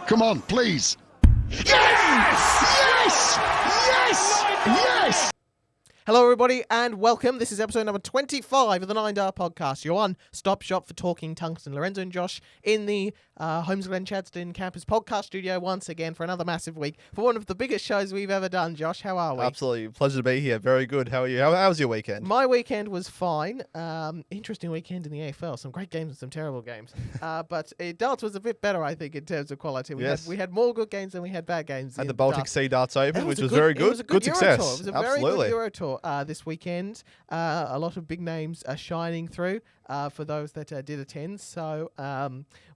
Come on, please. Yes! Yes! Yes! Yes! Hello, everybody, and welcome. This is episode number 25 of the 9 Dart Podcast, your one-stop shop for talking tungsten. Lorenzo and Josh in the Holmes Glen Chadstone campus podcast studio once again for another massive week for one of the biggest shows we've ever done. Josh, how are we? Absolutely. Pleasure to be here. Very good. How are you? How was your weekend? My weekend was fine. Interesting weekend in the AFL. Some great games and some terrible games. But darts was a bit better, I think, in terms of quality. We had more good games than we had bad games. And the Baltic Sea Darts Open, which was good, very good. It was a good Euro success. Tour. It was a very good Euro Tour this weekend. A lot of big names are shining through for those that did attend. So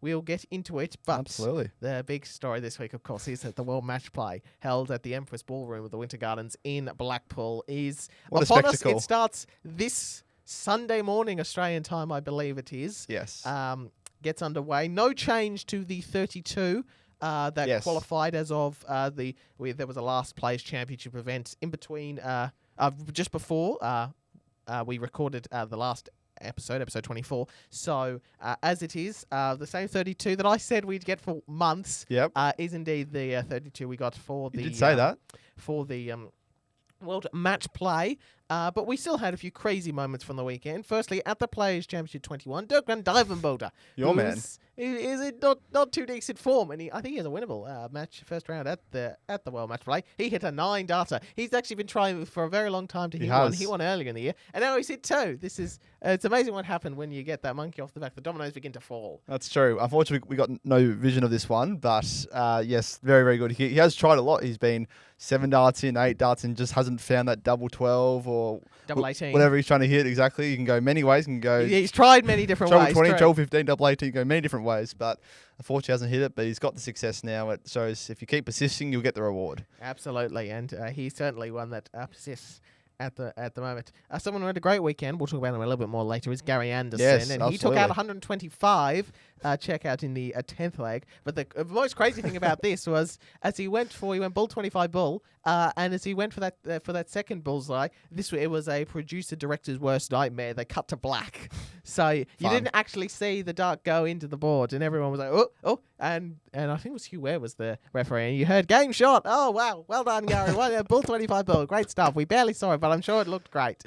we'll get into it. But Absolutely. The big story this week, of course, is that the World Matchplay held at the Empress Ballroom of the Winter Gardens in Blackpool is What a upon us. spectacle. It starts this Sunday morning, Australian time, I believe it is. Yes. Gets underway. No change to the 32 that qualified as of there was a last players championship event in between just before we recorded the last episode 24. So as it is, the same 32 that I said we'd get for months is indeed the 32 we got for the. You did say that. For the World Matchplay. But we still had a few crazy moments from the weekend. Firstly, at the Players Championship 21, Dirk van Dijvenbode. Your man. Is it not too decent form, and I think he has a winnable match first round at the World Matchplay. He hit a 9 darter. He's actually been trying for a very long time to hit one. He won earlier in the year, and now he's hit 2. This is it's amazing what happened when you get that monkey off the back. The dominoes begin to fall. That's true. Unfortunately, we got no vision of this one, but yes, very, very good. He has tried a lot. He's been 7 darts in, 8 darts in, just hasn't found that double 12 or double 18. Whatever he's trying to hit, exactly. You can go many ways. You can go. He's tried many different ways. 20, 12, 15, double 18, you can go many different ways, but unfortunately hasn't hit it, but he's got the success now. It shows if you keep persisting, you'll get the reward. Absolutely, and he's certainly one that persists at the moment. Someone who had a great weekend, we'll talk about him a little bit more later, is Gary Anderson. Yes, and absolutely. He took out 125 checkout in the 10th leg. But the most crazy thing about this was he went bull 25 bull, and as he went for that second bullseye, it was a producer director's worst nightmare. They cut to black, so you didn't actually see the dart go into the board, and everyone was like, oh, and I think it was Huw Ware was the referee, and you heard game shot. Oh wow, well done, Gary. Bull 25 bull, great stuff. We barely saw it, but I'm sure it looked great.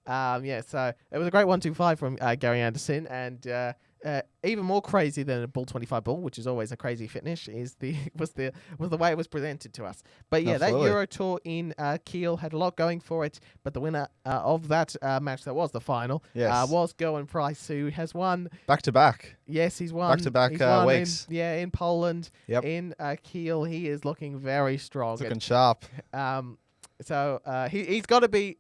So it was a great 1-2-5 from Gary Anderson, and even more crazy than a bull 25 bull, which is always a crazy finish, was the way it was presented to us. But yeah, Absolutely. that Euro Tour in Kiel had a lot going for it. But the winner of that match, that was the final, was Gerwin Price, who has won back to back. Yes, he's won back-to-back weeks. In Poland, in Kiel, he is looking very strong. Looking sharp. So he's got to be.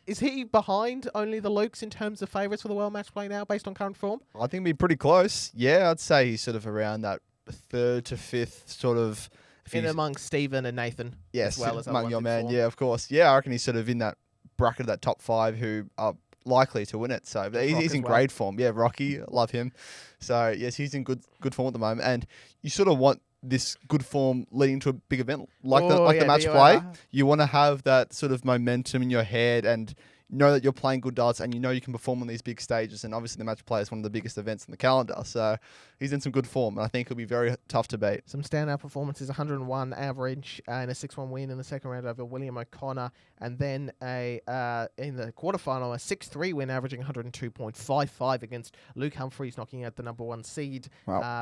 Is he behind only the Lukes in terms of favourites for the World Matchplay now, based on current form? I think he'd be pretty close. Yeah, I'd say he's sort of around that 3rd to 5th sort of. In amongst Stephen and Nathan. Yes, as well as among your man. Yeah, of course. Yeah, I reckon he's sort of in that bracket of that top 5 who are likely to win it. So he's in great form. Yeah, Rocky, love him. So yes, he's in good form at the moment, and you sort of want this good form leading to a big event like the match play. You want to have that sort of momentum in your head and know that you're playing good darts and you know you can perform on these big stages. And obviously the match play is one of the biggest events in the calendar. So he's in some good form, and I think it'll be very tough to beat. Some standout performances, 101 average and a 6-1 win in the second round over William O'Connor. And then in the quarterfinal, a 6-3 win averaging 102.55 against Luke Humphreys, knocking out the number 1 seed,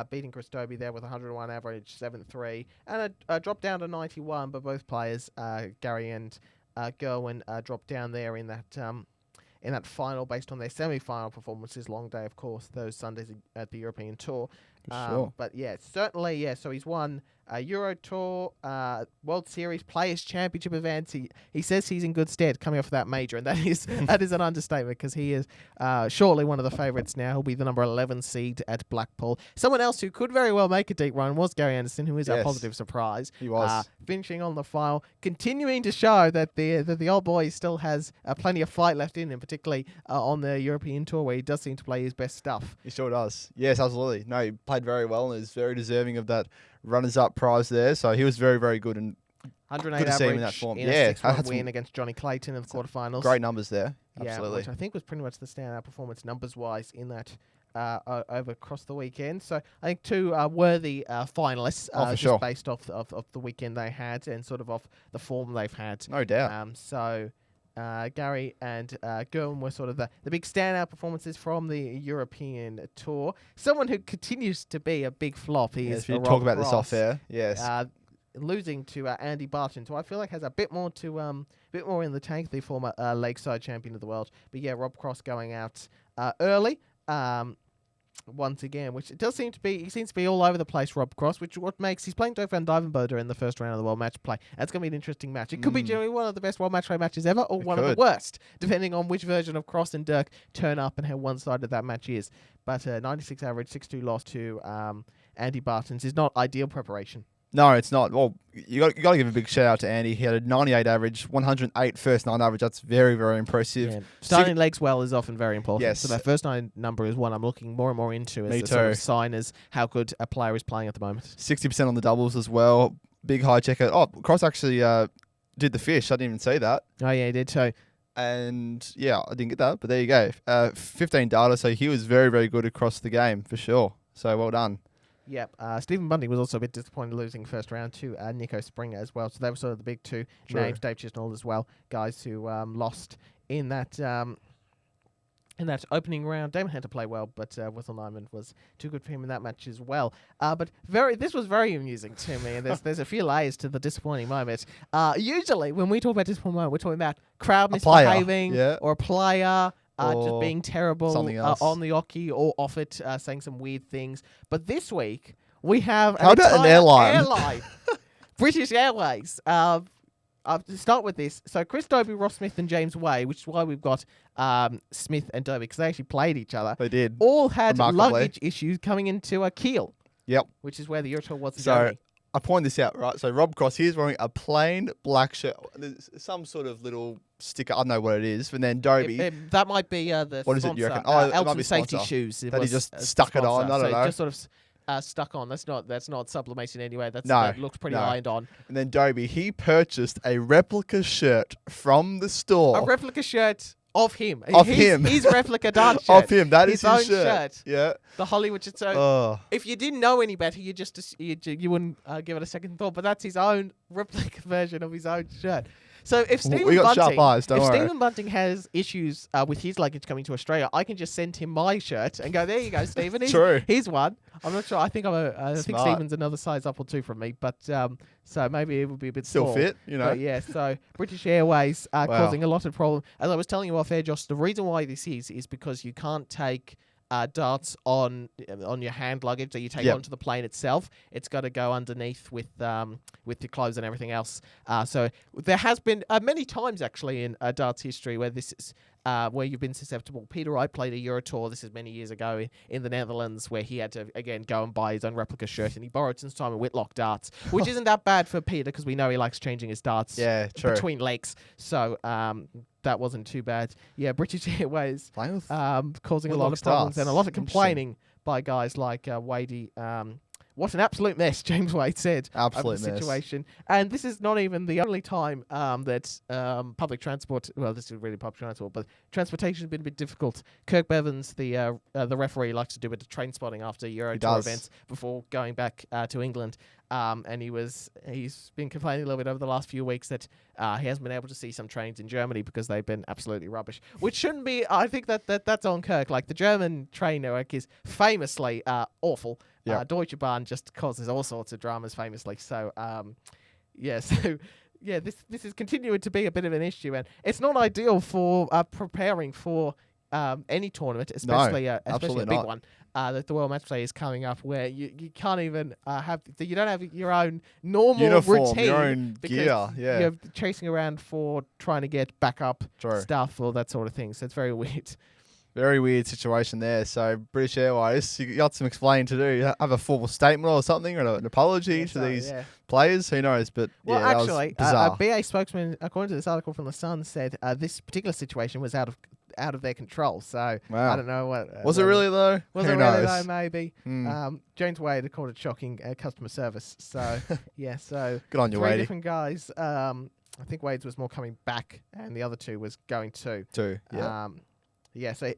beating Chris Dobey there with 101 average, 7-3. And a drop down to 91, but both players, Gary and Gerwin, dropped down there in that final based on their semi-final performances. Long day, of course, those Sundays at the European Tour. Sure. But yeah, certainly, yeah. So he's won Euro Tour, World Series, Players Championship events. He says he's in good stead coming off of that major, and that is an understatement, because he is surely one of the favourites now. He'll be the number 11 seed at Blackpool. Someone else who could very well make a deep run was Gary Anderson, who is a positive surprise. He was finishing on the final, continuing to show that the old boy still has plenty of fight left in him, particularly on the European Tour, where he does seem to play his best stuff. He sure does. Yes, absolutely. No, he played very well and is very deserving of that runners-up prize there. So he was very, very good, and 108 good to see him average in that form. in a 6-1 win against Johnny Clayton in the quarterfinals. Great numbers there. Yeah, Absolutely. which I think was pretty much the standout performance numbers-wise in that over across the weekend. So I think two worthy finalists, for just sure. based off of the weekend they had and sort of off the form they've had. No doubt. So Gary and Gerwin were sort of the big standout performances from the European tour. Someone who continues to be a big flop is we Rob talk about this Cross, off air. Yes. losing to Andy Barton, who I feel like has a bit more in the tank, the former Lakeside champion of the world. But yeah, Rob Cross going out early. Once again, which it does seem to be, he seems to be all over the place, Rob Cross, which what makes, he's playing Doak van Duivenbode in the first round of the World Match Play. That's going to be an interesting match. It could be generally one of the best World Match Play matches ever, or one of the worst, depending on which version of Cross and Dirk turn up and how one-sided that match is. But 96 average, 6-2 loss to Andy Barton's is not ideal preparation. No, it's not. Well, you got to give a big shout out to Andy. He had a 98 average, 108 first nine average. That's very, very impressive. Yeah. Starting legs well is often very important. Yes. So that first nine number is one I'm looking more and more into as Me a sort of too. sign as how good a player is playing at the moment. 60% on the doubles as well. Big high checker. Oh, Cross actually did the fish. I didn't even see that. Oh yeah, he did too. And yeah, I didn't get that, but there you go. 15 data, so he was very, very good across the game for sure. So well done. Yep. Stephen Bunting was also a bit disappointed losing first round to Nico Springer as well. So they were sort of the big two names. Dave Chisnall as well, guys who lost in that opening round. Damon had to play well, but Wessel Nyman was too good for him in that match as well. But this was very amusing to me, and there's a few layers to the disappointing moment. Usually when we talk about disappointing moment, we're talking about crowd misbehaving or a player. Just being terrible on the oche or off it, saying some weird things. But this week, we have an airline? British Airways. To start with this, so Chris Dobey, Ross Smith and James Wade, which is why we've got Smith and Dobey, because they actually played each other. They did. All had luggage issues coming into Kiel. Yep. Which is where the Eurotour was in Germany. I point this out, right? So Rob Cross, he's wearing a plain black shirt. There's some sort of little sticker. I don't know what it is. And then Dobey. That might be the what sponsor. is it, you reckon? Elton it might be Safety sponsor. Shoes. That he just stuck it on. I don't know. Just sort of stuck on. That's not sublimation anyway. That looks pretty ironed on. And then Dobey, he purchased a replica shirt from the store. A replica shirt of him. His replica dart shirt. Of him. That is his own shirt. Yeah. The Hollywood shirt. So if you didn't know any better, you wouldn't give it a second thought. But that's his own replica version of his own shirt. So if Stephen Bunting has issues with his luggage coming to Australia, I can just send him my shirt and go, there you go, Stephen. Here's one. I'm not sure. I think think Stephen's another size up or two from me, but so maybe it would be a bit still small. fit, you know. But yeah, so British Airways are causing a lot of problem. As I was telling you off air, Josh, the reason why this is because you can't take darts on your hand luggage that you take onto the plane itself. It's got to go underneath with your clothes and everything else. So there has been many times actually in darts history where this is where you've been susceptible. Peter Wright played a Eurotour. This is many years ago in the Netherlands, where he had to again go and buy his own replica shirt, and he borrowed some time at Whitlock Darts, which isn't that bad for Peter because we know he likes changing his darts between legs. So that wasn't too bad. Yeah, British Airways causing a lot of problems and a lot of complaining by guys like Wadey. What an absolute mess, James Wade said. Absolute mess. Situation. And this is not even the only time that public transport, well, this is really public transport, but transportation has been a bit difficult. Kirk Bevans, the referee, likes to do a bit of train spotting after Eurotour events before going back to England. And he's been complaining a little bit over the last few weeks that he hasn't been able to see some trains in Germany because they've been absolutely rubbish, which shouldn't be. I think that's on Kirk. Like, the German train network is famously awful. Deutsche Bahn just causes all sorts of dramas famously. So this is continuing to be a bit of an issue, and it's not ideal for preparing for any tournament, especially a big one. That the World Matchplay is coming up, where you can't even you don't have your own normal routine, your own gear. Yeah, you're chasing around for trying to get backup stuff or that sort of thing. So it's very weird. Very weird situation there. So British Airways, you got some explaining to do. Have a formal statement or something, or an apology to these players. Who knows? But actually, that was bizarre. A BA spokesman, according to this article from The Sun, said this particular situation was out of their control. So I don't know what was it really though. Was Who it knows? really though? Maybe. James Wade called it shocking customer service. So so good on you, Wade. Wade. Different guys. I think Wade's was more coming back, and the other two was going to. Yeah. So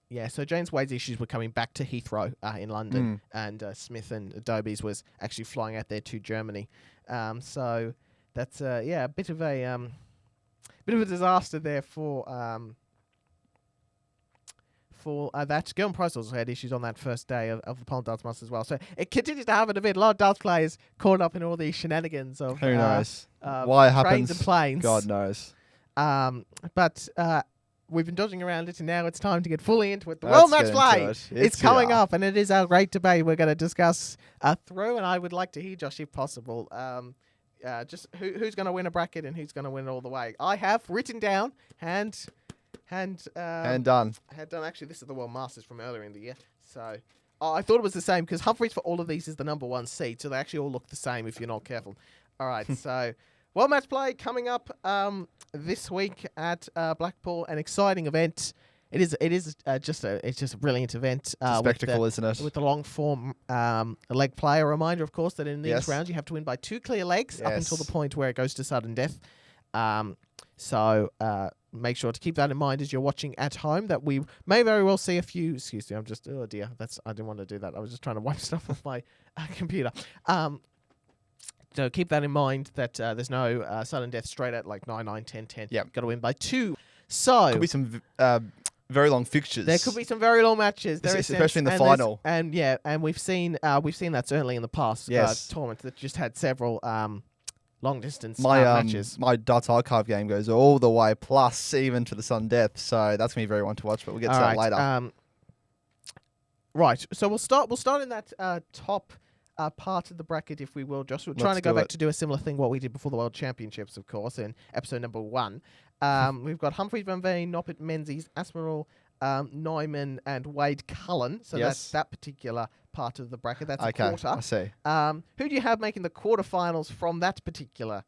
Yeah, so James Wade's issues were coming back to Heathrow in London, and Smith and Dobey's was actually flying out there to Germany. So that's a bit of a disaster there for that. Gilman Price also had issues on that first day of the Poland Darts Masters as well. So it continues to happen a bit. A lot of darts players caught up in all these shenanigans of who knows why it happens. Trains and planes. God knows. But we've been dodging around it, and now it's time to get fully into it. The World Matchplay it's coming up, and it is our great debate we're going to discuss through, and I would like to hear, Josh, if possible, just who's going to win a bracket and who's going to win it all the way. I have written down, hand done. Actually, this is the World Masters from earlier in the year. So I thought it was the same because Humphreys for all of these is the number 1 seed, so they actually all look the same if you're not careful. All right, so World Matchplay coming up this week at Blackpool, an exciting event. It is just a brilliant event. It's a spectacle, isn't it? With the long form leg play. A reminder, of course, that in these rounds you have to win by 2 clear legs up until the point where it goes to sudden death. So make sure to keep that in mind as you're watching at home, that we may very well see a few. Excuse me, oh dear, I didn't want to do that. I was just trying to wipe stuff off my computer. So keep that in mind, that there's no sudden death straight at like 9, 9, 10, 10. Yep. Got to win by 2. So could be some very long fixtures. There could be some very long matches, especially in the final. And we've seen that certainly in the past tournaments that just had several long distance matches. My Darts Archive game goes all the way, plus even to the sudden death. So that's gonna be very one to watch. But we'll get to that later. Right. So we'll start in that top part of the bracket, if we will, Josh. We're trying to go back to do a similar thing what we did before the World Championships, of course, in episode number 1. We've got Humphreys, Van Veen, Noppert, Menzies, Aspinall, Neumann, and Wade Cullen. So that's that particular part of the bracket. That's a quarter. I see. Who do you have making the quarterfinals from that particular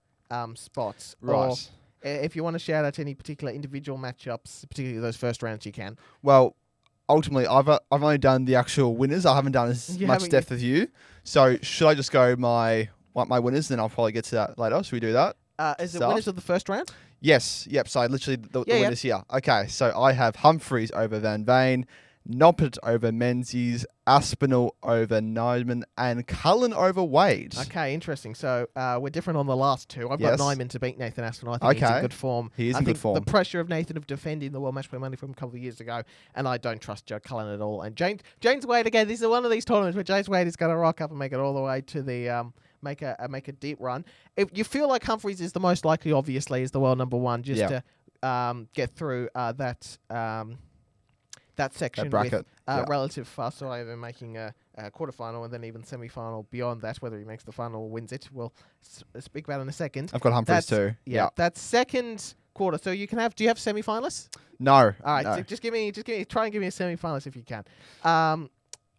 spot? Right. Or if you want to shout out any particular individual matchups, particularly those first rounds, you can. Well, ultimately, I've only done the actual winners. I haven't done as much depth as you. So should I just go my winners? Then I'll probably get to that later. Should we do that? Is it winners of the first round? Yes. Yep. So literally the winners here. Okay. So I have Humphreys over Van Veen, Noppert over Menzies, Aspinall over Neumann, and Cullen over Wade. Okay, interesting. So we're different on the last 2. I've got Neumann to beat Nathan Aspinall. I think he's in good form. He is in good form. The pressure of Nathan of defending the World Matchplay money from a couple of years ago, and I don't trust Joe Cullen at all. And James Wade, again, this is one of these tournaments where James Wade is going to rock up and make it all the way to the make a deep run. If you feel like Humphreys is the most likely, obviously, is the world number 1, just to get through that section bracket. With relative fast away of making a quarterfinal and then even semi-final beyond that. Whether he makes the final or wins it, we'll speak about in a second. I've got Humphreys too. Yeah, that second quarter. So you can have. Do you have semi-finalists? No. All right. No. So just try and give me a semi-finalist if you can.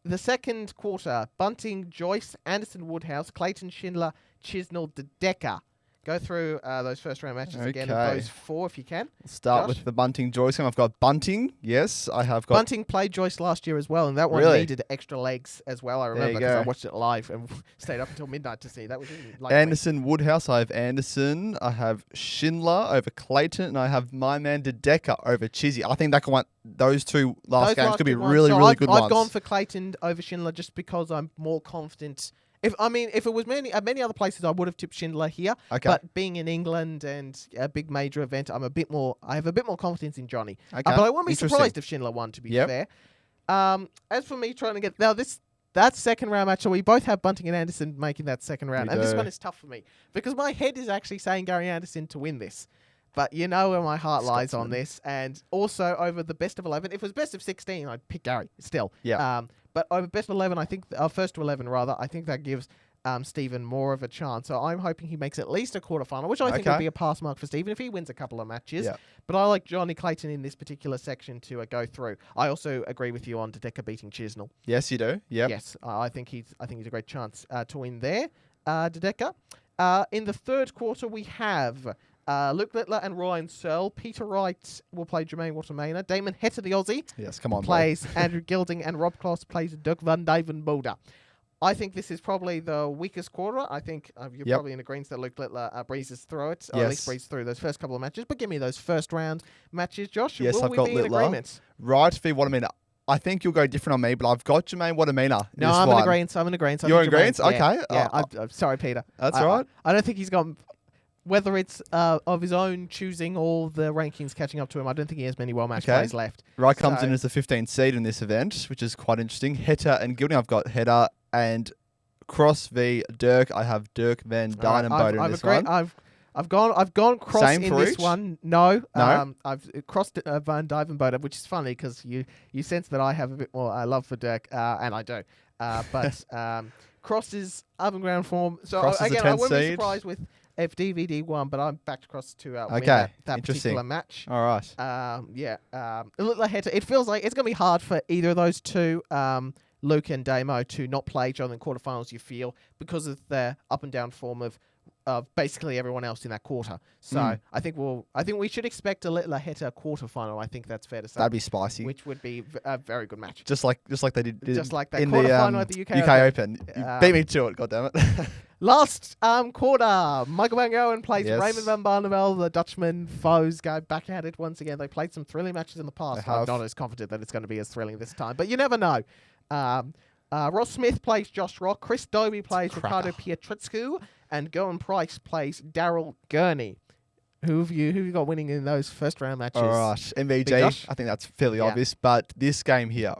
The second quarter: Bunting, Joyce, Anderson, Woodhouse, Clayton, Schindler, Chisnell, Dedecker. Go through those first round matches again. Those 4 if you can. We'll start with the Bunting Joyce game. I've got Bunting. Yes, I have got. Bunting played Joyce last year as well, and that one needed extra legs as well. I remember because I watched it live and stayed up until midnight to see. That was Anderson, Woodhouse. I have Anderson. I have Schindler over Clayton, and I have my man Dedecker over Chizzy. I think that could those 2 last games could be really good ones. I've gone for Clayton over Schindler just because I'm more confident. If it was many other places, I would have tipped Schindler here. Okay. But being in England and a big major event, I have a bit more confidence in Johnny. Okay. But I wouldn't be surprised if Schindler won, to be fair. As for me trying to get that second round match, so we both have Bunting and Anderson making that second round. And this one is tough for me because my head is actually saying Gary Anderson to win this. But you know where my heart lies on this. And also over the best of 11. If it was best of 16, I'd pick Gary still. Yeah. But over best of 11, I think first to 11 rather, I think that gives Stephen more of a chance. So I'm hoping he makes at least a quarterfinal, which I think would be a pass mark for Stephen if he wins a couple of matches. Yeah. But I like Johnny Clayton in this particular section to go through. I also agree with you on Dedecker beating Chisnell. Yes, you do. Yep. Yes, I think he's a great chance to win there. Dedecker. In the third quarter, we have Luke Littler and Ryan Searle. Peter Wright will play Jermaine Watermainer. Damon Hette, the Aussie, plays Andrew Gilding, and Rob Kloss plays Dirk van Duijvenbode. I think this is probably the weakest quarter. I think you're probably in agreement that Luke Littler breezes through it, or at least breezes through those first couple of matches. But give me those first round matches, Josh. Yes, Will I've got be Littler. In agreement? Wright v Watermainer. I think you'll go different on me, but I've got Jermaine Watamina. No, I'm in agreement. I'm in agreement. You're in agreement? Okay. Yeah, I'm sorry, Peter. That's all right. I don't think he's got, whether it's of his own choosing or the rankings catching up to him, I don't think he has many well-matched players left. Right comes in as the 15th seed in this event, which is quite interesting. Hetter and Gilding, I've got Hetter, and Cross v Dirk. I have Dirk Van Dynenboter in this one. I've gone Cross Same in for this each? one. No. No? I've crossed Van Dyvenboter, which is funny because you sense that I have a bit more love for Dirk, and I do. But Cross is up and ground form. So Cross is again, the I 10th wouldn't be seed. surprised with if DVD won, but I'm backed Cross to win Okay, that interesting. particular match. All right. It feels like it's going to be hard for either of those two, Luke and Damo, to not play each other in quarterfinals, you feel, because of their up and down form of basically everyone else in that quarter. So I think we should expect a Littler Heta quarterfinal. I think that's fair to say. That'd be spicy. Which would be a very good match. Just like they did Just like that in quarterfinal the at the UK Open. You beat me to it, goddammit. Last quarter, Michael Van Gogh plays Yes. Raymond Van Barneveld. The Dutchman foes go back at it once again. They played some thrilling matches in the past. They I'm have. not as confident that it's going to be as thrilling this time, but you never know. Ross Smith plays Josh Rock. Chris Dobey plays Ricardo Pietritscu. And Gowan Price plays Daryl Gurney. Who have you got winning in those first round matches? All right. MVG, I think that's fairly obvious. But this game here,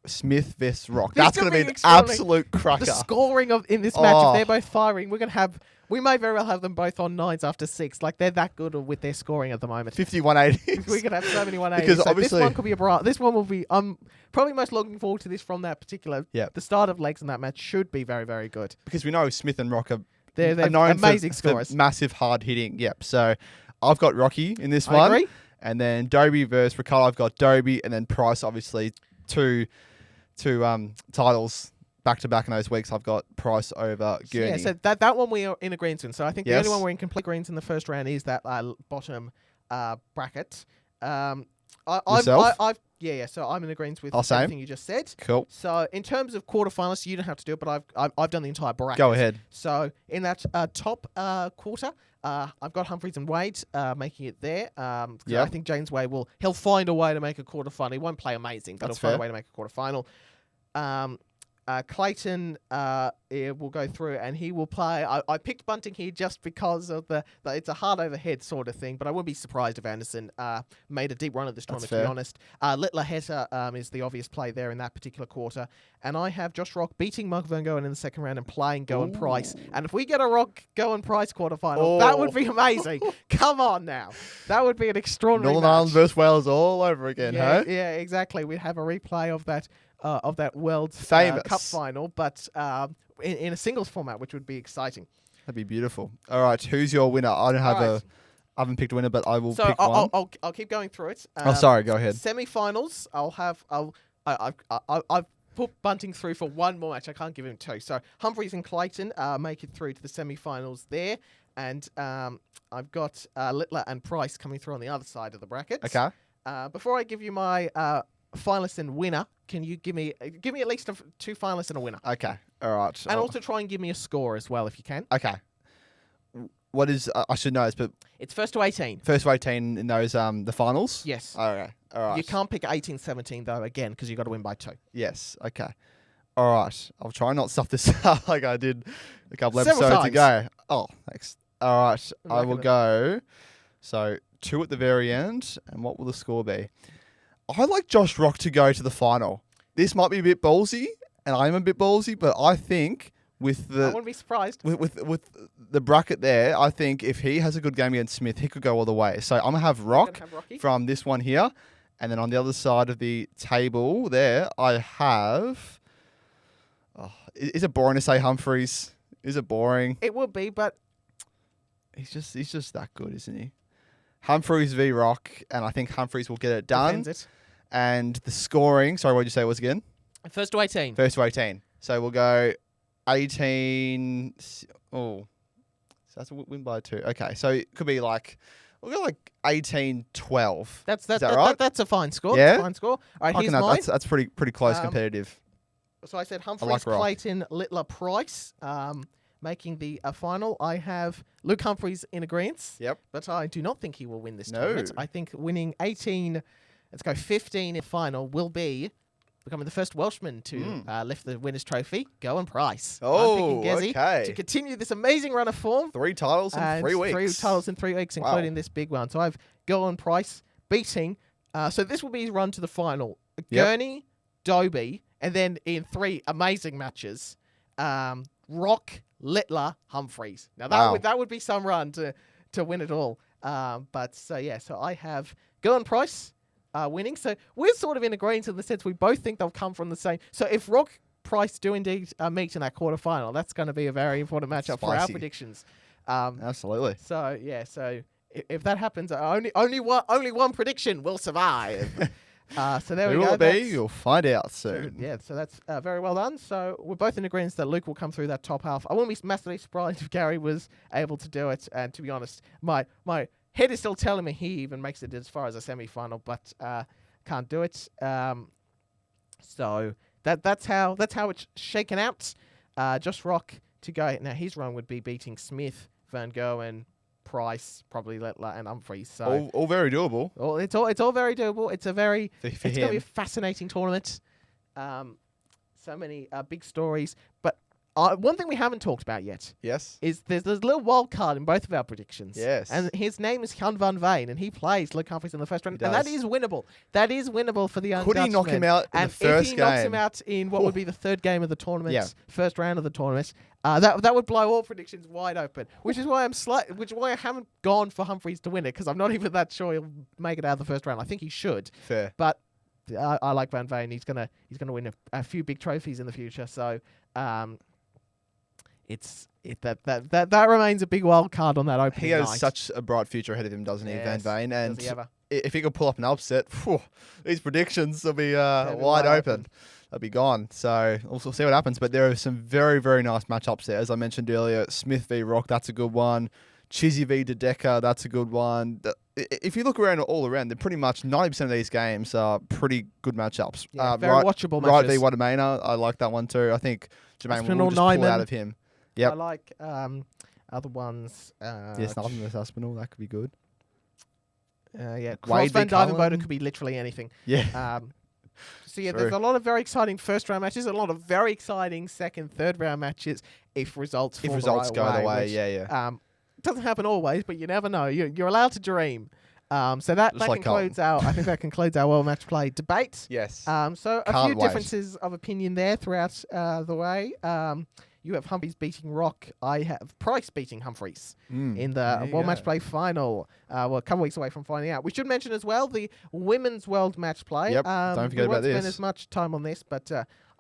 Smith vs Rock, that's going to be an absolute cracker. The scoring in this match, if they're both firing, we may very well have them both on 9s after 6. Like, they're that good with their scoring at the moment. 51-80. We could have so many 180s. Because so obviously, this one could be this one will be. I'm probably most looking forward to this from that particular. Yeah. The start of legs in that match should be very, very good. Because we know Smith and Rock are they're known amazing for scorers. massive hard hitting. Yep. So I've got Rocky in this I one. agree. And then Dobey versus Ricardo, I've got Dobey, and then Price, obviously, two titles back to back in those weeks. I've got Price over Gurney. Yeah, so that one we are in agreement in. So I think the only one we're in complete agreement in the first round is that bottom bracket. Yourself? So I'm in agreement with Same. everything you just said. Cool. So in terms of quarterfinalists, you don't have to do it, but I've done the entire bracket. Go ahead. So in that top quarter, I've got Humphries and Wade making it there. I think James Wade he'll find a way to make a quarterfinal. He won't play amazing, but he'll find a way to make a quarterfinal. Clayton will go through and he will play. I picked Bunting here just because of it's a hard overhead sort of thing, but I wouldn't be surprised if Anderson made a deep run at this tournament, to be honest. Littler Heta is the obvious play there in that particular quarter. And I have Josh Rock beating Michael Van Gogh in the second round and playing Gowan Price. And if we get a Rock Gowan Price quarterfinal, that would be amazing. Come on now. That would be an extraordinary Northern match. Ireland versus Wales all over again, yeah, huh? Yeah, exactly. We'd have a replay of that World Famous Cup final, but in a singles format, which would be exciting. That'd be beautiful. All right, who's your winner? I don't have I haven't picked a winner, but I will pick one. I'll keep going through it. Sorry, go ahead. Semi-finals, I've put Bunting through for one more match. I can't give him 2. So Humphries and Clayton make it through to the semi-finals there, and I've got Littler and Price coming through on the other side of the bracket. Okay. Before I give you my finalist and winner, can you give me at least 2 finalists and a winner? Okay. All right. And also try and give me a score as well if you can. Okay. What is I should know this, but it's first to 18. First to 18 in those the finals? Yes. Okay. All right. You can't pick 18-17 though again because you got to win by 2. Yes. Okay. All right. I'll try and not stuff this up like I did a couple Several episodes times. ago. Oh, thanks. All right. I will go. So 2 at the very end, and what will the score be? I like Josh Rock to go to the final. This might be a bit ballsy, and I'm a bit ballsy, but I think with I wouldn't be surprised. With the bracket there, I think if he has a good game against Smith, he could go all the way. So I'm going to have Rock from this one here, and then on the other side of the table there, I have... Oh, is it boring to say Humphries? Is it boring? It would be, but... He's just that good, isn't he? Humphries v Rock, and I think Humphries will get it done. And the scoring, sorry, what did you say it was again? First to 18. First to 18. So we'll go 18. Oh, so that's a win by 2. Okay, so it could be like, we'll go like 18-12. Is that right? That's a fine score. Yeah? That's a fine score. All right, here's mine. That's pretty close competitive. So I said Humphries, Clayton, Littler, Price. Making the final, I have Luke Humphries in agreement. Yep. But I do not think he will win this tournament. I think winning 15 in the final will be becoming the first Welshman to lift the winners' trophy. Go and Price. Oh, I'm picking Gezi okay. to continue this amazing run of form. 3 titles in 3 weeks. 3 titles in 3 weeks, Wow. including this big one. So I've Go and Price beating. So this will be his run to the final. Yep. Gurney, Dobey, and then in 3 amazing matches, Rock, Littler, Humphreys. Now that would be some run to win it all. So I have Go and Price winning. So we're sort of in agreement in the sense we both think they'll come from the same. So if Rock Price do indeed meet in that quarterfinal, that's going to be a very important matchup for our Spicy. predictions. Absolutely. So if that happens, only one prediction will survive. So there we Who go. will it be? You'll find out soon. Yeah, so that's very well done. So we're both in agreement that Luke will come through that top half. I wouldn't be massively surprised if Gary was able to do it. And to be honest, my head is still telling me he even makes it as far as a semi-final, but can't do it. So that's how it's shaken out. Josh Rock to go. Now his run would be beating Smith, Van Goen, Price, probably Littler, and Humphreys. So All very doable. it's all very doable. It's going For to be a him. fascinating tournament. So many big stories. But one thing we haven't talked about yet Yes. is there's a little wild card in both of our predictions. Yes. And his name is Huw van Veen, and he plays Luke Humphreys in the first round. He And that does. is winnable. That is winnable for the young Could he knock Dutchman. him out in And the first if he knocks game? him out in what would be the third game of the tournament, Yeah. first round of the tournament, that would blow all predictions wide open. Which is why I haven't gone for Humphreys to win it, because I'm not even that sure he'll make it out of the first round. I think he should, Fair. but I like Van Veen. He's gonna win a few big trophies in the future. So that remains a big wild card on that opening He has night. such a bright future ahead of him, doesn't he, Van Yes, Veen? And does he ever? if he could pull up an upset, these predictions will be They'll be wide open. They'll be gone. So we'll see what happens. But there are some very, very nice matchups there. As I mentioned earlier, Smith v Rock, that's a good one. Chizzy v Dedeker, that's a good one. If you look around all around, they're pretty much 90% of these games are pretty good matchups. Yeah, very watchable Wright v matches. Wadamena, I like that one too. I think Jermaine Aspinall, will just pull Nyman. out of him. Yep. I like other ones. Yes, nothing with Aspinall. That could be good. Cross Wade v Van Dyvenboden Cullen. could be literally anything. Yeah. So True. there's a lot of very exciting first round matches, a lot of very exciting second, third round matches if results fall If results the go right the way, which, yeah. it doesn't happen always, but you never know. You're allowed to dream. So that Just like concludes I think that concludes our World Match Play debate. Yes. So a Can't few wait. differences of opinion there throughout the way. You have Humphreys beating Rock. I have Price beating Humphreys in there the you World go. Match Play final. Well, a couple weeks away from finding out. We should mention as well the Women's World Match Play. Yep, don't forget we about won't spend this. as much time on this, but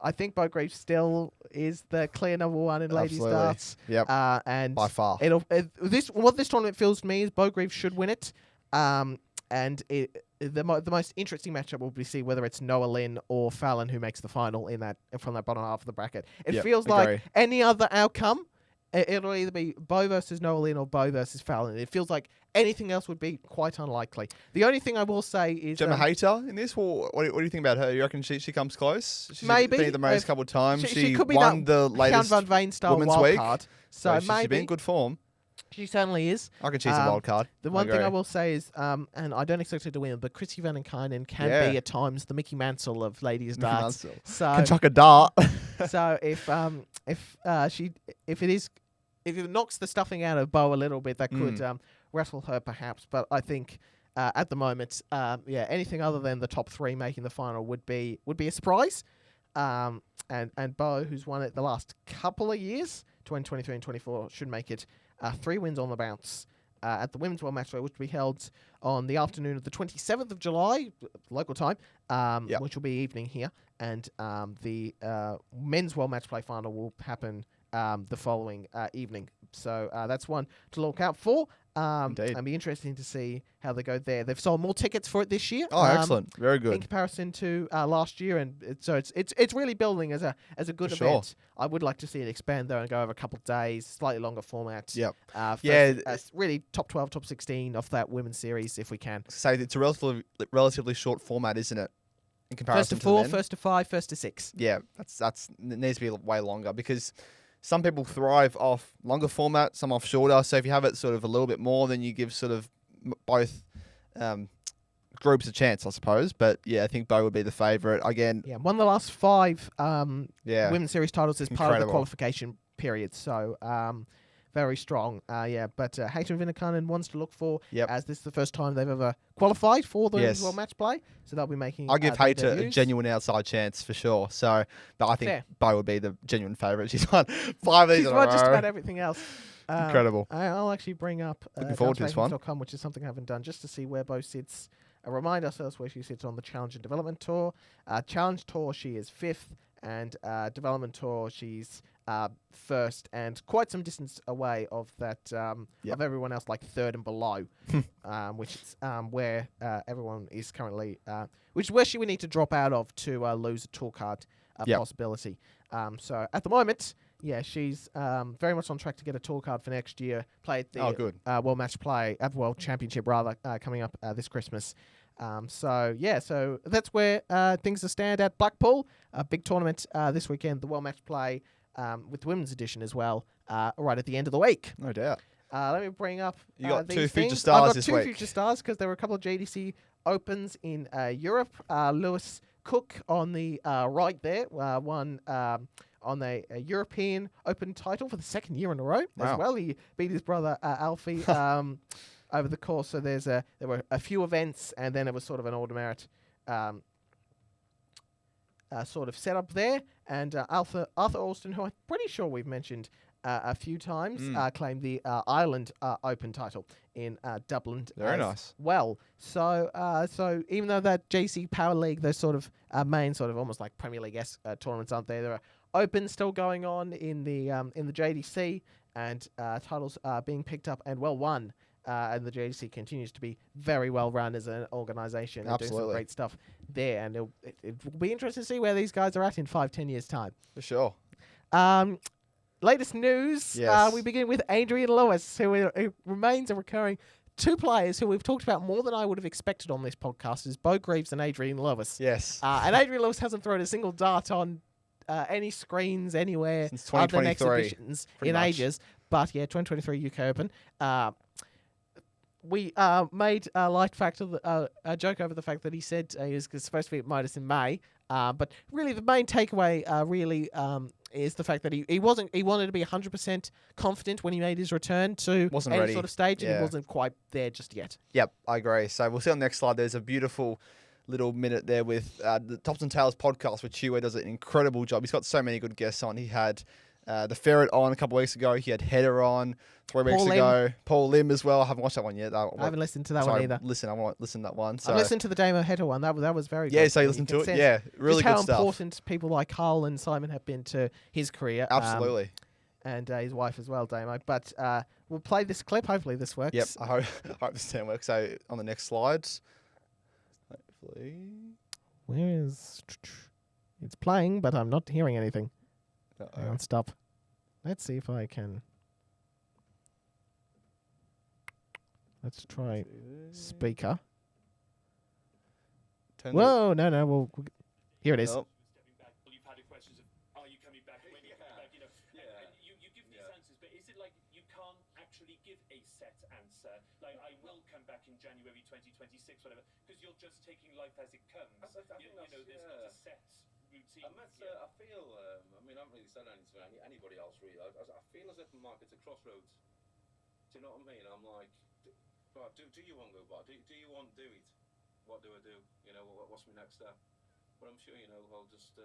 I think Bogreave still is the clear number one in ladies Absolutely. darts. Yep. And By far. what this tournament feels to me is Bogreave should win it. And the most interesting matchup will be see whether it's Noah Lynn or Fallon who makes the final from that bottom half of the bracket. It Yep, feels agree. like any other outcome, it'll either be Bo versus Noah Lynn or Bo versus Fallon. It feels like anything else would be quite unlikely. The only thing I will say is Gemma Hayter in this? What do you think about her? You reckon she comes close? She's Maybe. been at the race a couple of times. she could be won that the Huw latest van Veen style Women's wild Week. card. So she's been in maybe good form. she certainly is. I reckon she's a wild card. The one thing I agree. will say is, and I don't expect her to win, but Chrissy Van Kynen can Yeah. be at times the Mickey Mansell of ladies Mickey darts. Mansell. So Can chuck a dart. so if it knocks the stuffing out of Bo a little bit, that could wrestle her perhaps. But I think at the moment, anything other than the top 3 making the final would be a surprise. And Bo, who's won it the last couple of years, 2023 and 24, should make it 3 wins on the bounce at the Women's World Match Play, which will be held on the afternoon of the 27th of July, local time, which will be evening here. And the Men's World Match Play final will happen the following evening. So that's one to look out for. Indeed. And be interesting to see how they go there. They've sold more tickets for it this year. Oh, excellent. Very In good. comparison to last year, and it's really building as a good For sure. event. I would like to see it expand though and go over a couple of days, slightly longer format. Yep. Yeah, really top 12, top 16 off that women's series if we can. Say it's a relatively short format, isn't it? In comparison First to to 4, the men? first to 5, first to 6. Yeah, it needs to be way longer because some people thrive off longer format, some off shorter. So if you have it sort of a little bit more, then you give sort of both group's a chance, I suppose. But yeah, I think Bo would be the favourite again. Yeah, won the last 5 women's series titles as part of the Incredible. qualification period. So very strong. But Hayton Vinnekanen wants to look for, Yep. as this is the first time they've ever qualified for the Yes. World Match Play. So they'll be making. I'll give their Hayter a debuts. genuine outside chance for sure. So, but I think Fair. Bo would be the genuine favourite. She's won 5 of these She's in a won just row. about everything else. Incredible. I'll actually bring up Looking forward to this one. dartsrankings.com, which is something I haven't done, just to see where Bo sits. Remind ourselves where she sits on the Challenge and Development Tour. Challenge Tour, she is 5th, and Development Tour, she's 1st, and quite some distance away of that of everyone else, like 3rd and below, which is where everyone is currently, which is where she would need to drop out of to lose a tour card possibility. So at the moment, she's very much on track to get a tour card for next year. Play at the World Match Play, World Championship rather, coming up this Christmas. So that's where things stand at Blackpool. A big tournament this weekend, the World Match Play with the women's edition as well, right at the end of the week. No doubt. Let me bring up You got these 2 future things. stars I've got this 2 week. future stars because there were a couple of JDC Opens in Europe. Lewis Cook on the right there, won on a European Open title for the 2nd year in a row as well. He beat his brother Alfie over the course. So there were a few events, and then it was sort of an order merit sort of setup there. And Arthur Alston, who I'm pretty sure we've mentioned a few times, claimed the Ireland Open title in Dublin. Very nice. Well, so even though that JC Power League, those sort of main sort of almost like Premier League tournaments aren't there, there are Opens still going on in the JDC, and titles are being picked up and well won. And the JDC continues to be very well run as an organisation and doing some great stuff there. And it will be interesting to see where these guys are at in 5-10 years' time. For sure. Latest news. Yes. We begin with Adrian Lewis, who remains a recurring 2 players who we've talked about more than I would have expected on this podcast, is Bo Greaves and Adrian Lewis. Yes. And Adrian Lewis hasn't thrown a single dart on any screens anywhere Since other than 2023, exhibitions pretty in much. ages. But 2023 UK Open. We made a light factor, a joke over the fact that he said he was supposed to be at MODUS in May. But really, the main takeaway is the fact that he wanted to be 100% confident when he made his return to any ready. sort of stage, and he wasn't quite there just yet. Yep, I agree. So we'll see on the next slide. There's a beautiful little minute there with the Tops and Tails podcast, which Huw Ware does an incredible job. He's got so many good guests on. He had the Ferret on a couple of weeks ago. He had Header on 3 weeks ago. Paul Lim as well. I haven't watched that one yet. I haven't listened to that one either. I want to listen to that one. So I listened to the Damo Header one. That was very good. Yeah, so you listened to it? Yeah, really good how stuff. important people like Carl and Simon have been to his career. Absolutely. And his wife as well, Damo. But we'll play this clip. Hopefully this works. Yep, I hope this sound works. So on the next slides. Hopefully. Where is... It's playing, but I'm not hearing anything. Hang on, stop. Let's see if I can... Let's try speaker. Whoa, no. Here it is. Oh. You've had questions of, are you coming back? When are you coming back? You know, and you give these answers, but is it like you can't actually give a set answer? Like, I will come back in January 2026, whatever, because you're just taking life as it comes. You know, there's not a set routine. And that's, I feel, I mean, I haven't really said anything to anybody else, really. I feel as if the market's a crossroads. Do you know what I mean? I'm like, do you want to go back? Do you want to do it? What do I do? You know, what's my next step? But I'm sure, you know, I'll just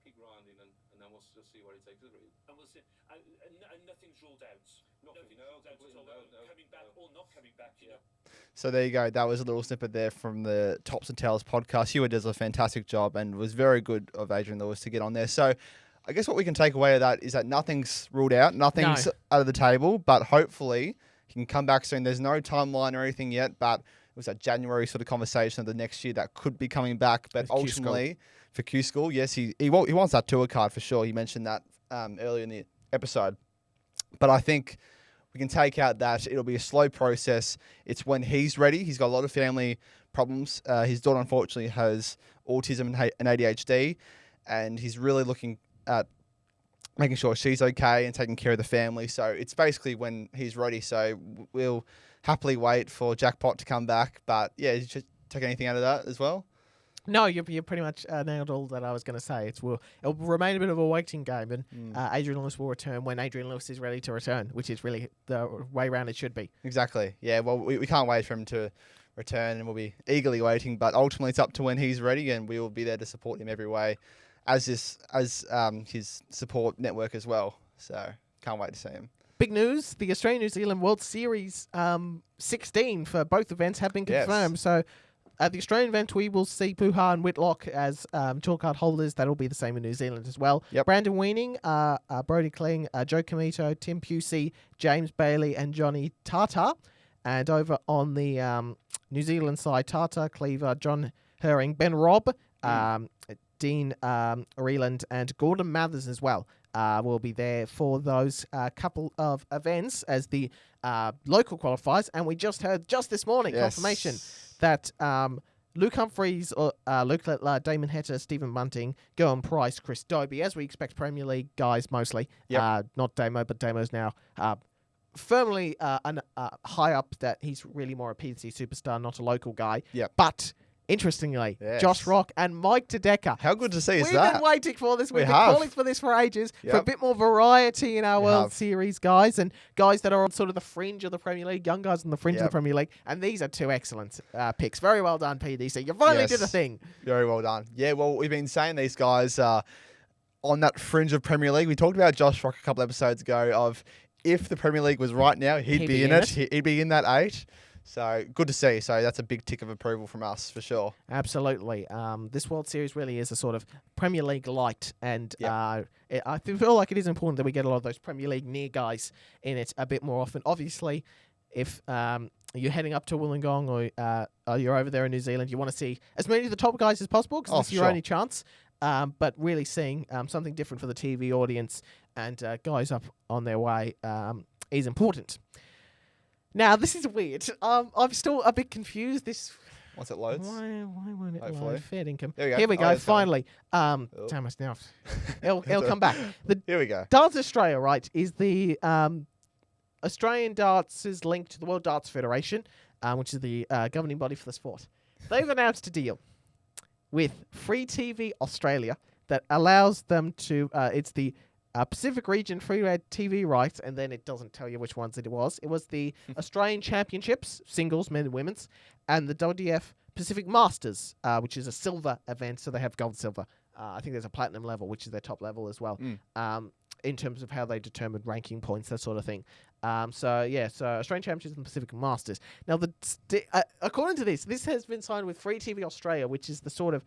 keep grinding and then we'll just see where it takes us, really. And we'll see. And nothing's ruled out. Nothing's ruled out at all. Coming back or not coming back, you know. So there you go. That was a little snippet there from the Tops and Tails podcast. Huw does a fantastic job and was very good of Adrian Lewis to get on there. So I guess what we can take away of that is that nothing's ruled out. Nothing's out of the table, but hopefully he can come back soon. There's no timeline or anything yet, but it was that January sort of conversation of the next year that could be coming back. But ultimately, for Q School, yes, he wants that tour card for sure. He mentioned that earlier in the episode. But I think we can take out that it'll be a slow process. It's when he's ready. He's got a lot of family problems. His daughter, unfortunately, has autism and ADHD, and he's really looking at making sure she's okay and taking care of the family. So it's basically when he's ready. So we'll happily wait for Jackpot to come back. But yeah, take anything out of that as well? No, you pretty much nailed all that I was going to say. It'll remain a bit of a waiting game, and Adrian Lewis will return when Adrian Lewis is ready to return, which is really the way round it should be. Exactly. Yeah, well, we can't wait for him to return, and we'll be eagerly waiting, but ultimately it's up to when he's ready, and we will be there to support him every way as his support network as well. So can't wait to see him. Big news, the Australia-New Zealand World Series 16 for both events have been confirmed. Yes. So at the Australian event, we will see Puha and Whitlock as tour card holders. That'll be the same in New Zealand as well. Yep. Brandon Weaning, Brody Kling, Joe Comito, Tim Pusey, James Bailey, and Johnny Tata. And over on the New Zealand side, Tata, Cleaver, John Herring, Ben Robb, Dean Reeland, and Gordon Mathers as well will be there for those couple of events as the local qualifiers. And we just heard just this morning confirmation that Luke Humphreys, Luke Littler, Damon Hetta, Stephen Bunting, Gowan Price, Chris Dobey, as we expect Premier League guys mostly. Not Damo, but Damo's now firmly high up that he's really more a PDC superstar, not a local guy. But interestingly, Josh Rock and Mike Tedeka. How good to see is We've that? been waiting for this. We've been have. calling for this for ages, for a bit more variety in our World Series guys, and guys that are on sort of the fringe of the Premier League, young guys on the fringe of the Premier League. And these are two excellent picks. Very well done, PDC. You finally did a thing. Very well done. Yeah, well, we've been saying these guys on that fringe of Premier League. We talked about Josh Rock a couple episodes ago of if the Premier League was right now, he'd be in it. He'd be in that 8. So good to see. So that's a big tick of approval from us for sure. Absolutely. This World Series really is a sort of Premier League light, and I feel like it is important that we get a lot of those Premier League near guys in it a bit more often. Obviously, if you're heading up to Wollongong or you're over there in New Zealand, you want to see as many of the top guys as possible because this is your only chance. But really seeing something different for the TV audience and guys up on their way is important. Now, this is weird. I'm still a bit confused. Once it loads. Why won't it Hopefully. load? Fair income. Here we go. Finally. Damn, now. It'll come back. Here we go. Darts Australia, right, is the Australian Darts' link to the World Darts Federation, which is the governing body for the sport. They've announced a deal with FreeTV Australia that allows them to... it's the Pacific Region free TV rights, and then it doesn't tell you which ones it was. It was the Australian Championships, singles, men and women's, and the WDF Pacific Masters, which is a silver event, so they have gold, silver. I think there's a platinum level, which is their top level as well, in terms of how they determine ranking points, that sort of thing. So Australian Championships and Pacific Masters. Now, according to this has been signed with FreeTV Australia, which is the sort of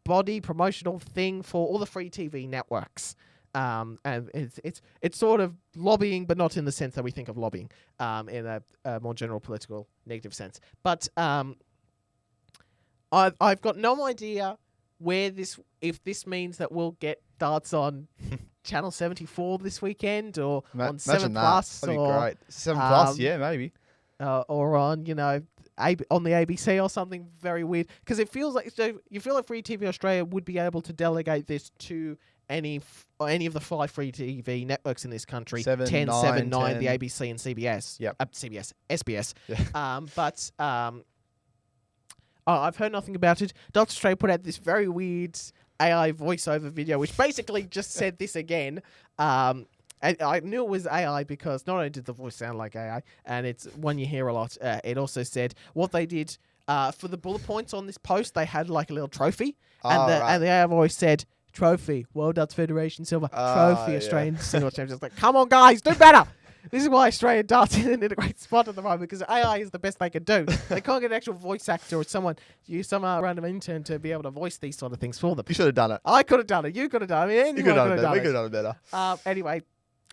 body promotional thing for all the free TV networks. And it's sort of lobbying, but not in the sense that we think of lobbying, in a more general political negative sense. But I've got no idea if this means that we'll get darts on Channel 74 this weekend or on 7 Plus. That'd be great. 7 Plus, yeah, maybe. Or on, on the ABC or something very weird. Because it feels like, you feel like Free TV Australia would be able to delegate this to any of the 5 free TV networks in this country, 10, 7, 9, the ABC and CBS. CBS, SBS. Yeah. But I've heard nothing about it. Darts Australia put out this very weird AI voiceover video, which basically just said this again. And I knew it was AI because not only did the voice sound like AI, and it's one you hear a lot, it also said what they did for the bullet points on this post, they had like a little trophy. And the AI voice said, trophy, World Darts Federation silver, trophy, Australian single champions. Like, come on, guys, do better. This is why Australian darts is in a great spot at the moment, because AI is the best they can do. They can't get an actual voice actor or some random intern to be able to voice these sort of things for them. You should have done it. I could have done it. You could have done it. You could have done it. We could have done it better. Anyway,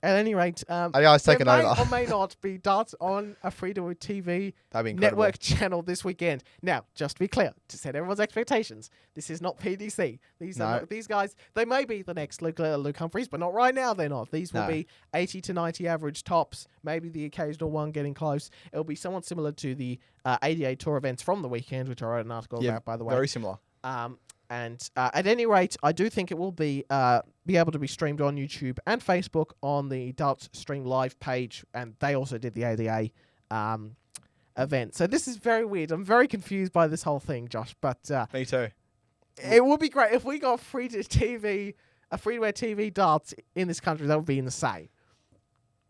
at any rate, AI's taken over. There may or may not be darts on a free-to-air TV network channel this weekend. Now, just to be clear, to set everyone's expectations, this is not PDC. These guys, they may be the next Luke Humphreys, but not right now. They're not. These will be 80 to 90 average tops, maybe the occasional one getting close. It'll be somewhat similar to the 88 tour events from the weekend, which I wrote an article about, by the way. Very similar. And at any rate, I do think it will be able to be streamed on YouTube and Facebook on the Darts Stream Live page, and they also did the ADA event. So this is very weird. I'm very confused by this whole thing, Josh. But Me too. it would be great if we got free-to-air TV darts in this country. That would be insane.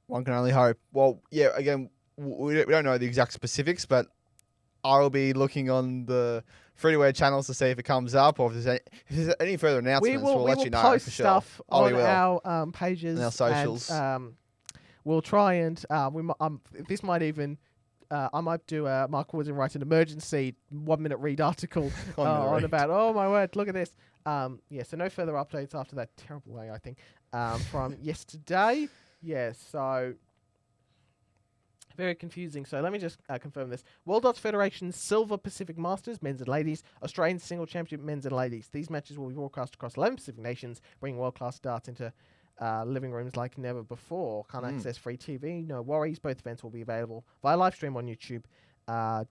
One can only hope. Well, yeah, again, we don't know the exact specifics, but I'll be looking on the free-to-air channels to see if it comes up or if there's any further announcements. We'll let you know post for sure. stuff Oh, on we will. our pages And our socials. And, we'll try and this might even. I might do Michael Woods and write an emergency 1-minute read article on about, oh my word, look at this. So no further updates after that terrible way, I think, from yesterday. Yeah, so very confusing. So let me just confirm this. World Darts Federation Silver Pacific Masters, men's and ladies. Australian Single Championship, men's and ladies. These matches will be broadcast across 11 Pacific nations, bringing world-class darts into living rooms like never before. Can't access free TV. No worries. Both events will be available via live stream on YouTube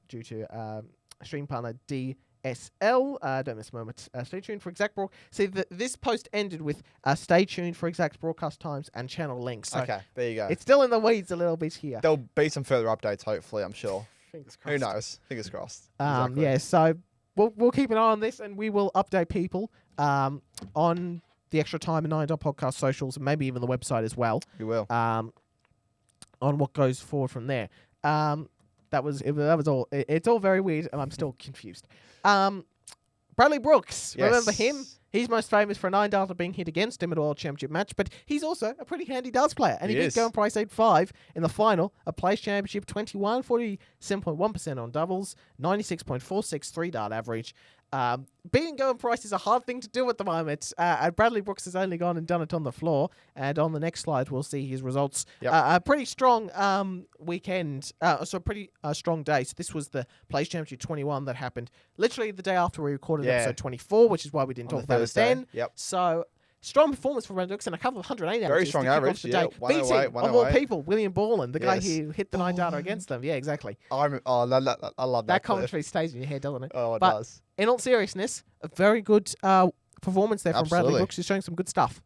due to stream partner DSL. Don't miss a moment. Stay tuned for exact See, this post ended with stay tuned for exact broadcast times and channel links. So Okay, there you go. it's still in the weeds a little bit here. There'll be some further updates, hopefully, I'm sure. Fingers crossed. Who knows? Fingers crossed. Exactly. Yeah, so we'll keep an eye on this and we will update people on the Extra Time and 9 podcast socials, and maybe even the website as well. We will. On what goes forward from there. That was all. It's all very weird, and I'm still confused. Bradley Brooks, Yes. remember him? He's most famous for a 9-darter being hit against him at a World Championship match, but he's also a pretty handy darts player, and he did go on price 8-5 in the final, a Players Championship 21, 47.1% on doubles, 96.46 3-dart average. Beating going price is a hard thing to do at the moment. Bradley Brooks has only gone and done it on the floor, and on the next slide we'll see his results. Yep. A pretty strong weekend, so a pretty strong day. So this was the Players Championship 21 that happened literally the day after we recorded episode 24, which is why we didn't On talk the about it Thursday. then. Yep. So strong performance from Bradley Brooks and a couple of 108 Very averages strong to kick off average, the yeah. day. 108, Beating, of all 108. people, William Borland, the guy Yes. who hit the 9-darter against them. Yeah, exactly. I love that. That clip. commentary stays in your head, doesn't it? Oh, it But does. in all seriousness, a very good performance there from Bradley Absolutely. Brooks. He's showing some good stuff.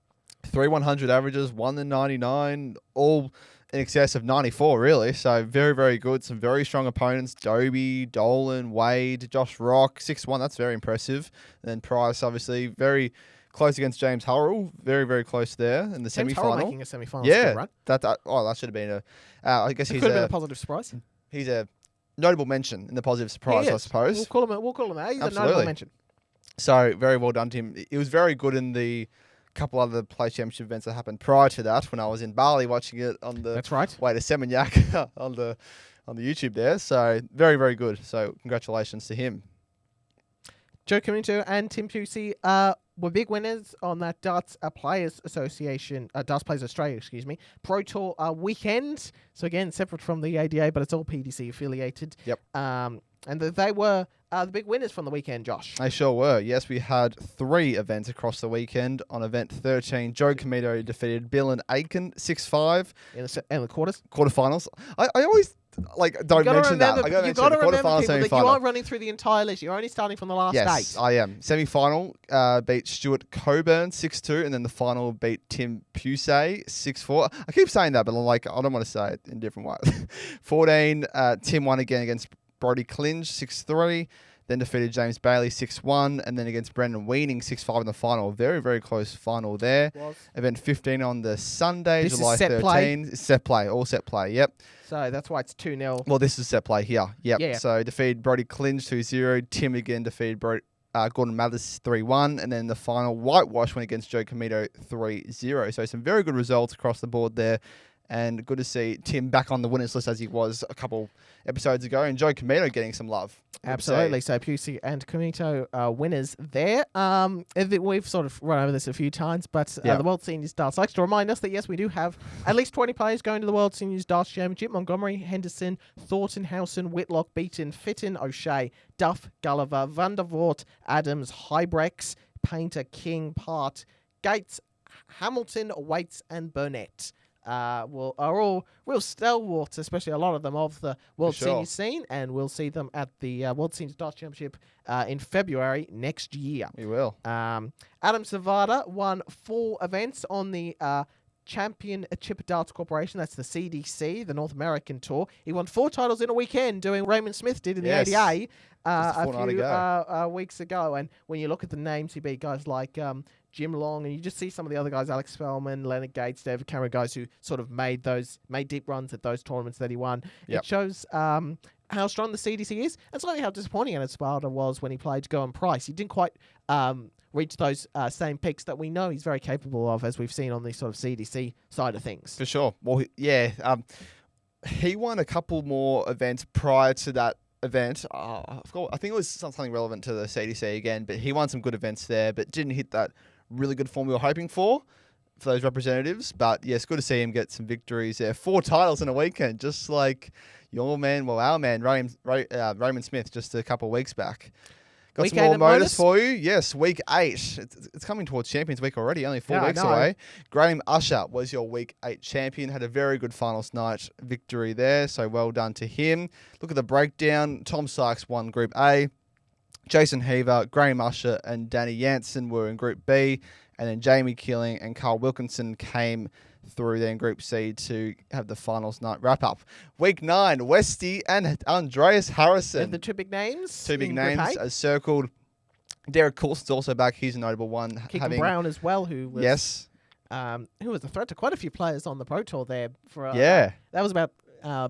3 100 averages, 1 in 99, all in excess of 94, really. So very, very good. Some very strong opponents. Dobey, Dolan, Wade, Josh Rock, 6-1. That's very impressive. And then Price, obviously, very close against James Hurrell. Very, very close there in the James semi-final. Hurrell making a semi-final Yeah, still, right? that should have been I guess It he's could have been a positive surprise. he's a notable mention in the positive surprise, He I is. suppose. We'll call him that. He's a notable Absolutely. mention. So very well done to him. He was very good in the couple other Play Championship events that happened prior to that when I was in Bali watching it on the That's right. way to Seminyak on the YouTube there. So very, very good. So congratulations to him. Joe Caminto and Tim Pusey were big winners on that Darts Players Association, Darts Players Australia, Pro Tour weekend. So again, separate from the ADA, but it's all PDC affiliated. Yep. And they were the big winners from the weekend, Josh. They sure were. Yes, we had 3 events across the weekend. On event 13, Joe Comito defeated Bill and Aiken 6-5. In the quarters. Quarterfinals. I always don't mention that. I You've got to remember, quarterfinal, people, that you semi-final. are running through the entire list. You're only starting from the last 8. I am. Semi-final beat Stuart Coburn 6-2, and then the final beat Tim Pusey 6-4. I keep saying that, but I don't want to say it in different ways. 14, Tim won again against Brody Clinge 6-3, then defeated James Bailey 6-1, and then against Brendan Weaning 6-5 in the final. Very, very close final there. Event 15 on the Sunday, This is July set 13. play? Set play, all set play, yep. So that's why it's 2-0. Well, this is set play here. Yep. Yeah. So defeated Brody Clinge 2-0. Tim again defeated Gordon Mathers 3-1. And then the final whitewash went against Joe Comito 3-0. So some very good results across the board there. And good to see Tim back on the winners list as he was a couple episodes ago. And Joe Comito getting some love. Absolutely. So Pusey and Comito winners there. We've sort of run over this a few times, but the World Seniors Darts likes to remind us that, yes, we do have at least 20 players going to the World Seniors Darts Championship. Montgomery, Henderson, Thornton, Howson, Whitlock, Beaton, Fitton, O'Shea, Duff, Gulliver, Van der Voort, Adams, Hybrex, Painter, King, Part, Gates, Hamilton, Waits, and Burnett. Are all real stalwarts, especially a lot of them of the World Seniors scene, and we'll see them at the World Seniors Darts Championship in February next year. We will. Adam Savada won 4 events on the Championship Darts Corporation. That's the CDC, the North American Tour. He won 4 titles in a weekend, doing what Raymond Smith did in the Yes. ADA Just a a fortnight few ago. weeks ago. And when you look at the names, he beat guys like Jim Long, and you just see some of the other guys, Alex Spellman, Leonard Gates, David Cameron, guys who sort of made deep runs at those tournaments that he won. Yep. It shows how strong the CDC is, and slightly how disappointing Ed Sparta was when he played Go and Price. He didn't quite reach those same peaks that we know he's very capable of, as we've seen on the sort of CDC side of things. For sure. Well, he won a couple more events prior to that event. I think it was something relevant to the CDC again, but he won some good events there, but didn't hit that really good form we were hoping for those representatives. But yes, good to see him get some victories there. 4 titles in a weekend, just like our man, Raymond Smith, just a couple of weeks back. Got Week some more 8 at MODUS MODUS? for you. Yes, week 8. It's coming towards Champions Week already, only 4 Yeah, I weeks know. away. Graham Usher was your week 8 champion, had a very good finals night victory there, so well done to him. Look at the breakdown. Tom Sykes won Group A. Jason Heaver, Graham Usher, and Danny Jansen were in Group B, and then Jamie Keeling and Carl Wilkinson came through there in Group C to have the finals night wrap up. Week 9, Westy and Andreas Harrison. And the 2 big names. 2 big in Group names A. as circled. Derek Coulson's also back. He's a notable one. Keegan Brown as well, who was Yes. who was a threat to quite a few players on the Pro Tour there. For Yeah. that was about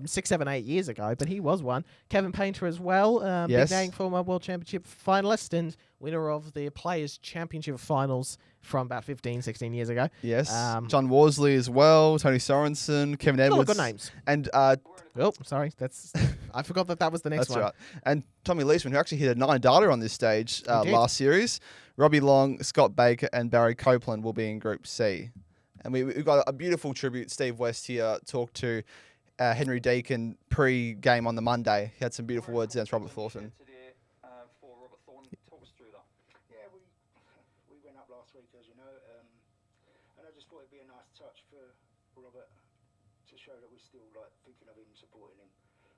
6, 7, 8 years ago, but he was one. Kevin Painter as well, Yes. big name, former World Championship finalist and winner of the Players Championship finals from about 15, 16 years ago. Yes. John Worsley as well. Tony Sorensen. Kevin A lot of Edwards. good names. And Oh, sorry, I forgot that was the next that's one. right. And Tommy Leisman, who actually hit a 9-darter on this stage He did. last series. Robbie Long, Scott Baker, and Barry Copeland will be in Group C. And we've got a beautiful tribute. Steve West here talked to Henry Deacon pre-game on the Monday. He had some beautiful words against Robert Thornton. Today, for Robert Thornton, talk us through that. Yeah, we went up last week, as you know, and I just thought it'd be a nice touch for Robert to show that we're still like thinking of him, supporting him.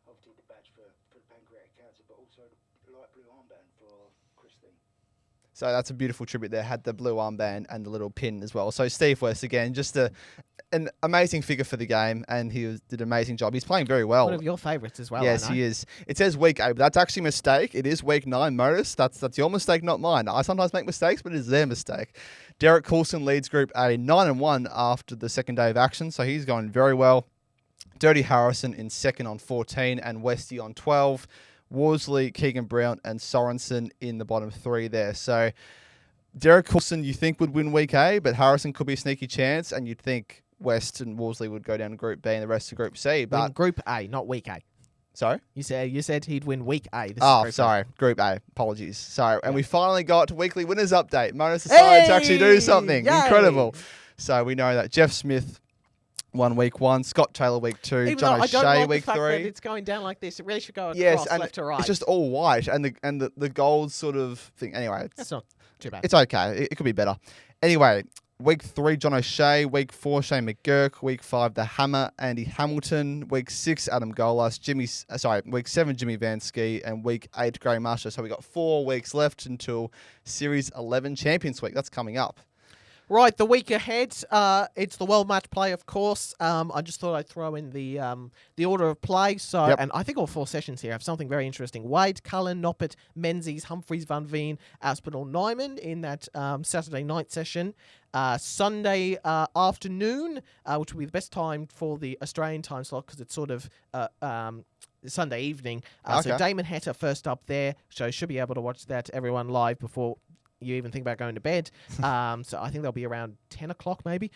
Obviously, the badge for the pancreatic cancer, but also the light blue armband for Christine. So that's a beautiful tribute there. Had the blue armband and the little pin as well. So Steve West, again, just an amazing figure for the game, and did an amazing job. He's playing very well. One of your favourites as well. Yes, I know. he is. It says week 8, but that's actually a mistake. It is week 9 MODUS. That's your mistake, not mine. I sometimes make mistakes, but it is their mistake. Derek Coulson leads Group A 9-1 after the second day of action, so he's going very well. Dirty Harrison in second on 14 and Westy on 12. Worsley, Keegan Brown, and Sorensen in the bottom 3 there. So Derek Coulson, you think, would win week A, but Harrison could be a sneaky chance, and you'd think West and Worsley would go down to Group B and the rest to Group C. Win But Group A, not Week A. sorry. You said he'd win Week A. This is Oh, Group A. sorry. Group A. Apologies. Sorry. And we finally got weekly winners update. MODUS decided to actually do something. Yay! Incredible. So we know that Jeff Smith won week 1, Scott Taylor week 2, Even John though I don't O'Shea like week the fact 3. that it's going down like this. It really should go across Yes, and left to right. it's just all white, and the gold sort of thing. Anyway, That's not too bad. it's okay. It could be better. Anyway, week 3, John O'Shea. Week 4, Shane McGurk. Week 5, The Hammer, Andy Hamilton. Week 6, Adam Golas. Week 7, Jimmy Vansky. And week 8, Graham Usher. So we got 4 weeks left until Series 11 Champions Week. That's coming up. Right, the week ahead, it's the World Match Play, of course. I just thought I'd throw in the order of play. So, Yep. and I think all 4 sessions here have something very interesting. Wade, Cullen, Noppert, Menzies, Humphreys, Van Veen, Aspinall, Nyman in that Saturday night session. Sunday afternoon, which will be the best time for the Australian time slot because it's sort of Sunday evening. So Okay. Damon Hatter first up there, so should be able to watch that everyone live before you even think about going to bed. So I think they'll be around 10 o'clock maybe.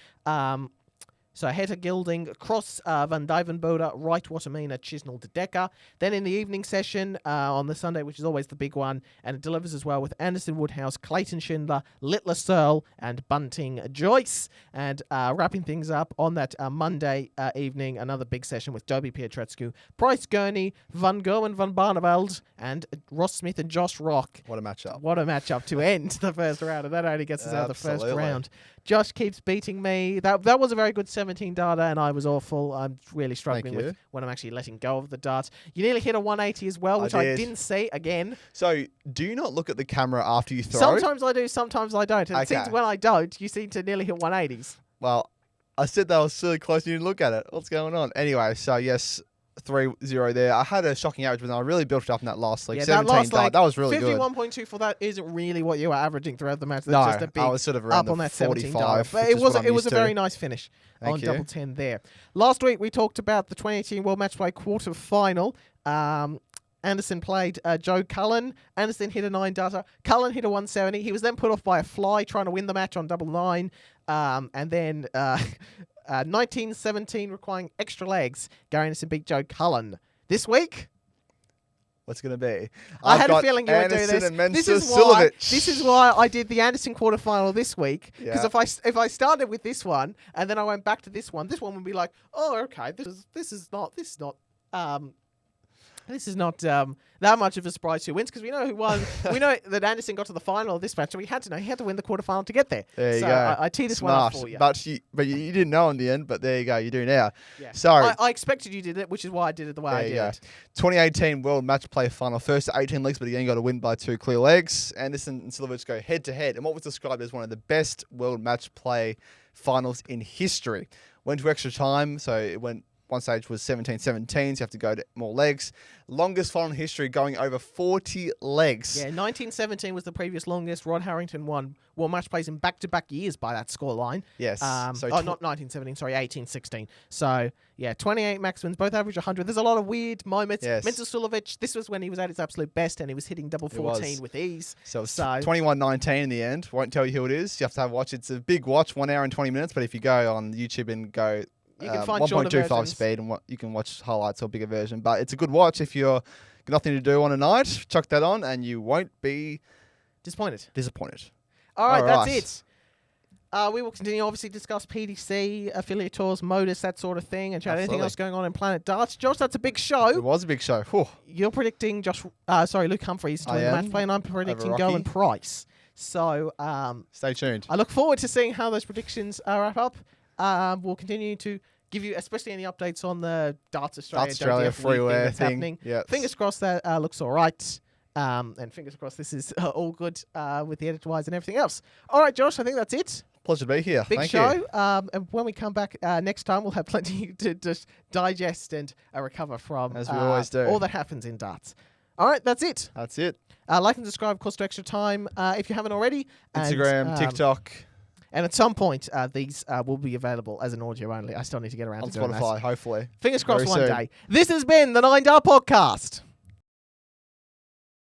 So Hatter, Gilding, Cross, Van Dyvenbode, Wright, Watamina, Chisnell, De Decker. Then in the evening session on the Sunday, which is always the big one, and it delivers as well with Anderson Woodhouse, Clayton Schindler, Littler Searle, and Bunting Joyce. And wrapping things up on that Monday evening, another big session with Dobey Pietretsku, Bryce Gurney, Van Gerwen van Barneveld, and Ross Smith and Josh Rock. What a matchup. What a matchup to end the first round, and that only gets us out of the first Absolutely. round. Josh keeps beating me. That was a very good 17 darter, and I was awful. I'm really struggling with you. when I'm actually letting go of the darts. You nearly hit a 180 as well, which I did. didn't see again. So do you not look at the camera after you throw? Sometimes I do, sometimes I don't. And it seems Okay. when I don't, you seem to nearly hit 180s. Well, I said that was really close. You didn't look at it. What's going on? Anyway, so yes, 3-0 there. I had a shocking average, but I really built it up in that last league. Yeah, 17 that last leg, that was really good. 51.2 for that isn't really what you were averaging throughout the match. That's No, just a big I was sort of around up on the that 17 45. But which is what I'm it was used a to. very nice finish Thank on you. double 10 there. Last week we talked about the 2018 World Matchplay quarter final. Anderson played Joe Cullen. Anderson hit a 9-darter. Cullen hit a 170. He was then put off by a fly trying to win the match on double 9. And then 1917 requiring extra legs. Gary Anderson beat Joe Cullen. This week, What's going to be? I I've had a got feeling you would do Anderson this. and Mensa This is why I did the Anderson quarterfinal this week. Because Yeah. if I started with this one and then I went back to this one would be like, oh, okay, this is not that much of a surprise who wins, because we know who won. We know that Anderson got to the final of this match, so we had to know he had to win the quarterfinal to get there. There you so go. I teed this one up Smart. for you. But you didn't know in the end, but there you go. You do now. Yeah. So, I expected you did it, which is why I did it the way I there did you go. it. 2018 World Match Play Final. First 18 legs, but again got to win by 2 clear legs. Anderson and Silovic go head to head, and what was described as one of the best World Match Play finals in history. Went to extra time, so it went. One stage was 17-17, so you have to go to more legs. Longest final in history, going over 40 legs. Yeah, 1917 was the previous longest. Rod Harrington won World Match Plays in back-to-back years by that scoreline. Yes. Not 1917, sorry, 1816. So, yeah, 28 max wins, both average 100. There's a lot of weird moments. Yes. Mensa Sulovic, this was when he was at his absolute best and he was hitting double 14 with ease. So it's 21-19 in the end. Won't tell you who it is. You have to have a watch. It's a big watch, 1 hour and 20 minutes. But if you go on YouTube and go... You can find shorter 1.25 versions. speed, and you can watch highlights or bigger version. But it's a good watch if you're got nothing to do on a night. Chuck that on, and you won't be disappointed. All right, right. that's it. We will continue, obviously, discuss PDC, affiliate tours, MODUS, that sort of thing, and chat anything else going on in Planet Darts. Josh, that's a big show. It was a big show. Whew. You're predicting Luke Humphries to win the match play, and I'm predicting Over Golan Rocky. Price. So Stay tuned. I look forward to seeing how those predictions wrap up. We'll continue to give you, especially any updates on the Darts Australia freeware that's thing. happening. Yep. Fingers crossed that looks all right. And fingers crossed this is all good with the edit-wise and everything else. All right, Josh, I think that's it. Pleasure to be here. Big Thank show. you. And when we come back next time, we'll have plenty to just digest and recover from. As we always do. All that happens in darts. All right, that's it. That's it. Like and subscribe, of course, to Extra Time if you haven't already. Instagram, and, TikTok. And at some point, these will be available as an audio only. I still need to get around On to doing Spotify, that. hopefully. Fingers crossed Very one soon. day. This has been the 9 Dart Podcast.